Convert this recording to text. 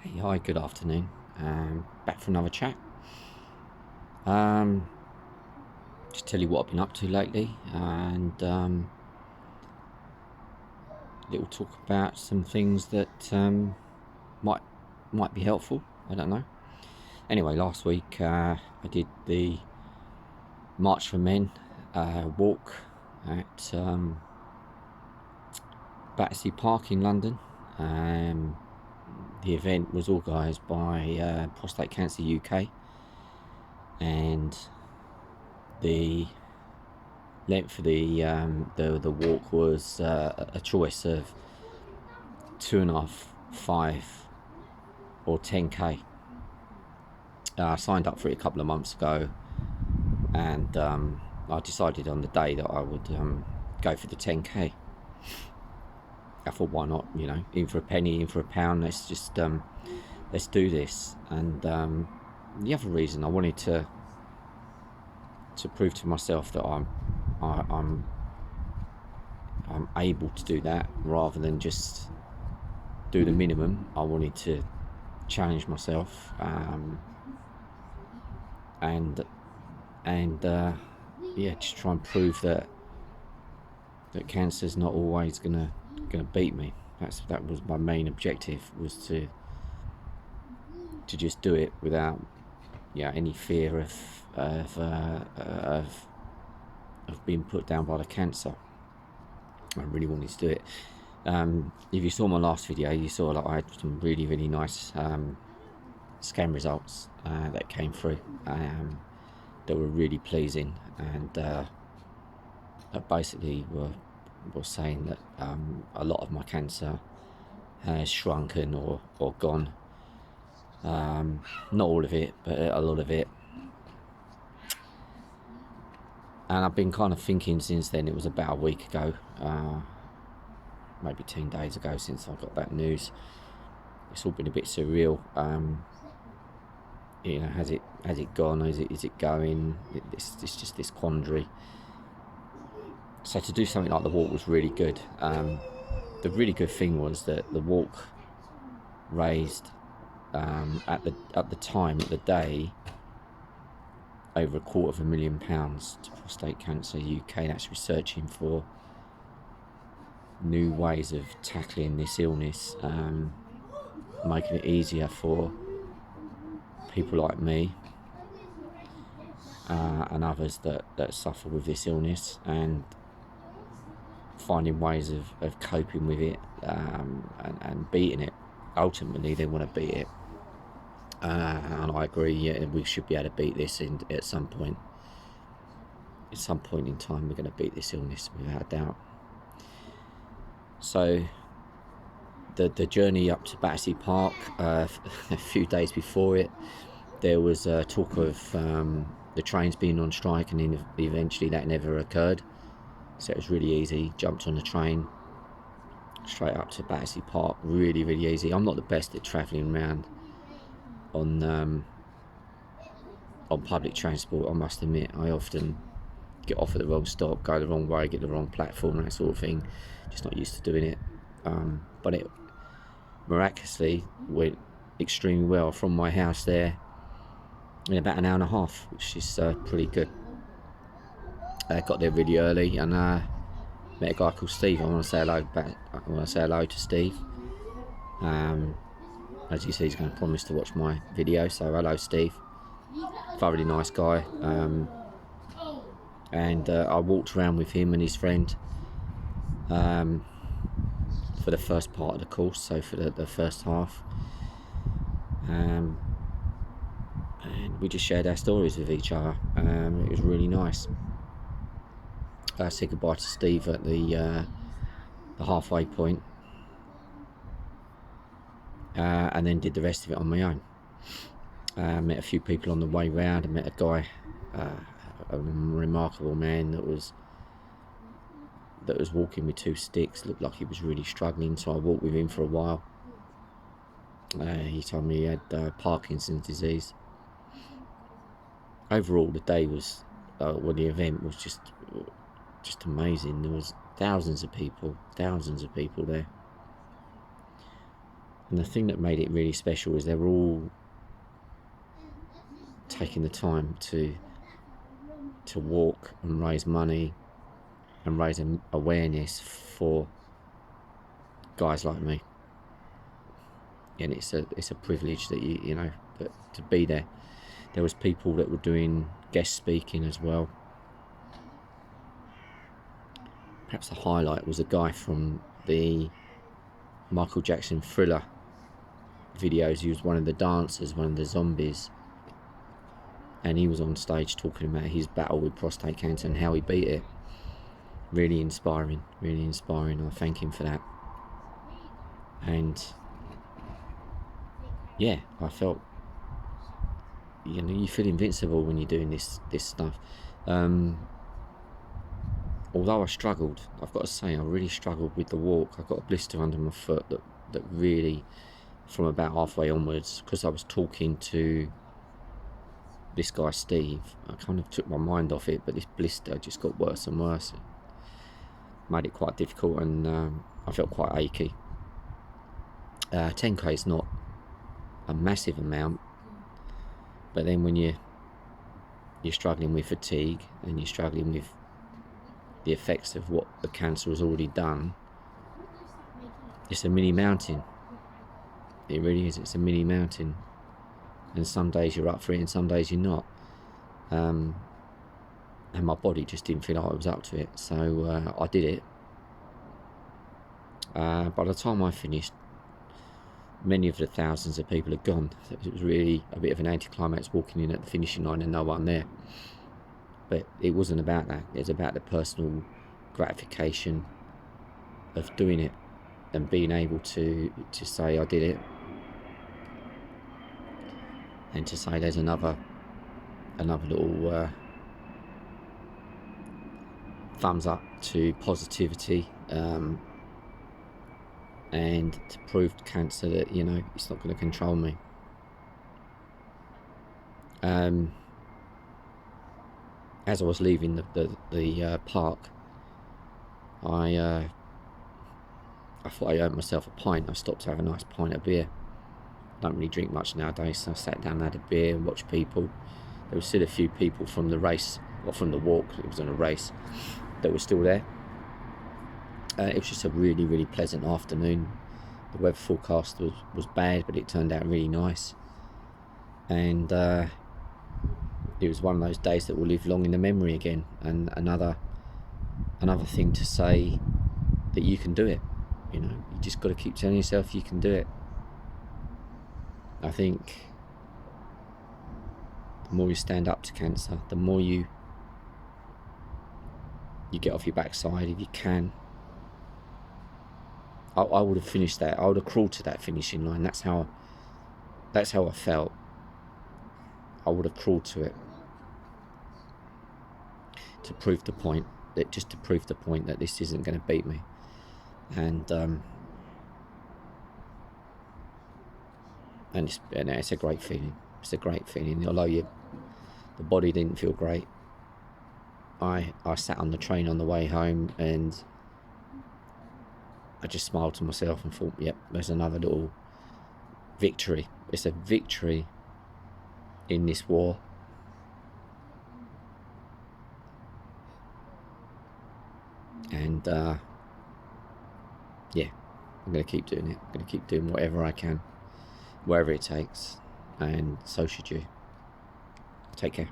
Hey, hi, good afternoon. Back for another chat. Um, just tell you what I've been up to lately, and little talk about some things that might be helpful. I don't know. Anyway, last week I did the March for Men walk at Battersea Park in London. The event was organised by Prostate Cancer UK, and the length for the walk was a choice of 2.5, 5, or 10k. I signed up for it a couple of months ago, and I decided on the day that I would go for the 10k. I thought, why not? You know, in for a penny, in for a pound. Let's just let's do this. And the other reason I wanted to prove to myself that I'm able to do that rather than just do the minimum. I wanted to challenge myself, and yeah, just try and prove that cancer's not always gonna beat me. That was my main objective, was to just do it without any fear of being put down by the cancer. I really wanted to do it. If you saw my last video, you saw that I had some really nice scan results that came through, that were really pleasing, and that basically were saying that a lot of my cancer has shrunken or gone. Not all of it, but a lot of it. And I've been kind of thinking since then. It was about a week ago, maybe 10 days ago, since I got that news. It's all been a bit surreal. You know, has it gone? Is it going? It's just this quandary. So to do something like the walk was really good. The really good thing was that the walk raised at the time of the day over £250,000 to Prostate Cancer UK. That's researching for new ways of tackling this illness, making it easier for people like me and others that suffer with this illness, and finding ways of coping with it, and beating it. Ultimately, they want to beat it, and I agree. Yeah, we should be able to beat this at some point. At some point in time, we're going to beat this illness without a doubt. So the journey up to Battersea Park, a few days before it, there was talk of the trains being on strike, and eventually that never occurred. So it was really easy. Jumped on the train straight up to Battersea Park. Really easy. I'm not the best at travelling around on public transport, I must admit. I often get off at the wrong stop, go the wrong way, get the wrong platform, that sort of thing. Just not used to doing it. But it miraculously went extremely well from my house there in about an hour and a half, which is pretty good. Got there really early, and met a guy called Steve. I want to say hello to Steve. As you see, he's going to promise to watch my video, so hello Steve. Thoroughly nice guy. And I walked around with him and his friend for the first part of the course, so for the first half, and we just shared our stories with each other. It was really nice. I said goodbye to Steve at the halfway point, and then did the rest of it on my own. Met a few people on the way round. I met a guy, a remarkable man that was walking with 2 sticks. Looked like he was really struggling, so I walked with him for a while. He told me he had Parkinson's disease. Overall, the day was, the event was just amazing. There was thousands of people there. And the thing that made it really special is they were all taking the time to walk and raise money and raise awareness for guys like me. And it's a privilege that you know, but to be there. There was people that were doing guest speaking as well. Perhaps the highlight was a guy from the Michael Jackson Thriller videos. He was one of the dancers, one of the zombies, and he was on stage talking about his battle with prostate cancer and how he beat it. Really inspiring, really inspiring. I thank him for that. And yeah, I felt, you know, you feel invincible when you're doing this stuff. Although I struggled, I've got to say, I really struggled with the walk. I got a blister under my foot that really, from about halfway onwards, because I was talking to this guy Steve, I kind of took my mind off it, but this blister just got worse and worse. It made it quite difficult, and I felt quite achy. 10k is not a massive amount, but then when you're struggling with fatigue and you're struggling with the effects of what the cancer has already done, it's a mini mountain. It really is. It's a mini mountain, and some days you're up for it and some days you're not, and my body just didn't feel like I was up to it, so I did it. By the time I finished, many of the thousands of people had gone. It was really a bit of an anticlimax walking in at the finishing line and no one there. But it wasn't about that. It was about the personal gratification of doing it and being able to say I did it, and to say there's another little thumbs up to positivity, and to prove to cancer that, you know, it's not going to control me. As I was leaving the park, I thought I owed myself a pint. I stopped to have a nice pint of beer. I don't really drink much nowadays, so I sat down and had a beer and watched people. There were still a few people from the race, or from the walk, it was on a race, that were still there. It was just a really, really pleasant afternoon. The weather forecast was bad, but it turned out really nice. And it was one of those days that will live long in the memory again, and another thing to say that you can do it. You know, you just got to keep telling yourself you can do it. I think the more you stand up to cancer, the more you get off your backside if you can. I would have finished that. I would have crawled to that finishing line. That's how I felt. I would have crawled to it to prove the point that this isn't going to beat me. And it's a great feeling. It's a great feeling. Although the body didn't feel great, I sat on the train on the way home and I just smiled to myself and thought, yep, there's another little victory. It's a victory in this war. And yeah, I'm going to keep doing it. I'm going to keep doing whatever I can, wherever it takes, and so should you. Take care.